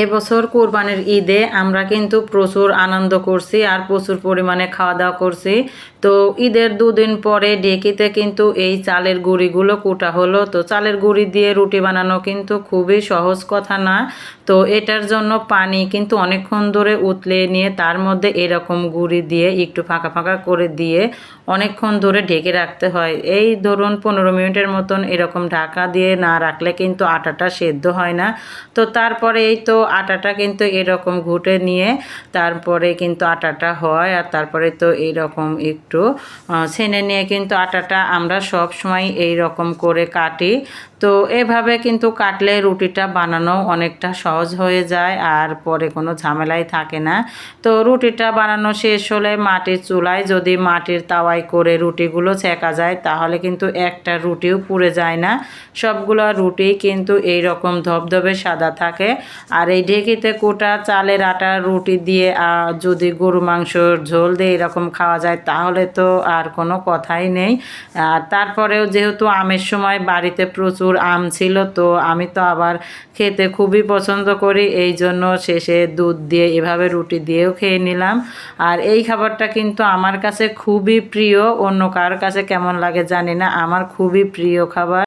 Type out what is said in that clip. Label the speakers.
Speaker 1: এবছর কোরবানির ঈদে আমরা কিন্তু প্রচুর আনন্দ করছি আর প্রচুর পরিমাণে খাওয়া দাওয়া করছি। তো ঈদের দুদিন পরে ডেকিতে কিন্তু এই চালের গুঁড়িগুলো কুটা হলো। তো চালের গুঁড়ি দিয়ে রুটি বানানো কিন্তু খুবই সহজ কথা না। তো এটার জন্য পানি কিন্তু অনেকক্ষণ ধরে উতলে নিয়ে তার মধ্যে এরকম গুঁড়ি দিয়ে একটু ফাঁকা ফাঁকা করে দিয়ে অনেকক্ষণ ধরে ঢেকে রাখতে হয়। এই ধরুন 15 মিনিটের মতন এরকম ঢাকা দিয়ে না রাখলে কিন্তু আটাটা সেদ্ধ হয় না। তো তারপরে এই তো আটাটা কিন্তু এরকম ঘুটে নিয়ে তারপরে কিন্তু আটাটা হয়। আর তারপরে তো এইরকম একটু ছেনে নিয়ে কিন্তু আটাটা আমরা সব সময় এই রকম করে কাটি। তো এভাবে কিন্তু কাটলে রুটিটা বানানো অনেকটা সহজ হয়ে যায় আর পরে কোনো ঝামেলাই থাকে না। তো রুটিটা বানানো শেষ হলে মাটির চুলায় যদি মাটির তাওয়ায় করে রুটিগুলো ছেঁকা যায় তাহলে কিন্তু একটা রুটিও পুড়ে যায় না। সবগুলো রুটি কিন্তু এই রকম ধবধবে সাদা থাকে। আর এই ঢেঁকিতে কোটা চালের আটার রুটি দিয়ে যদি গরু মাংসর ঝোল দিয়ে এরকম খাওয়া যায় তাহলে তো আর কোনো কথাই নেই। আর তারপরেও যেহেতু আমের সময় বাড়িতে প্রচুর আম ছিল, তো আমি তো আবার খেতে খুবই পছন্দ করি, এই জন্য শেষে দুধ দিয়ে এভাবে রুটি দিয়েও খেয়ে নিলাম। আর এই খাবারটা কিন্তু আমার কাছে খুবই প্রিয়, অন্য কার কাছে কেমন লাগে জানি না, আমার খুবই প্রিয় খাবার।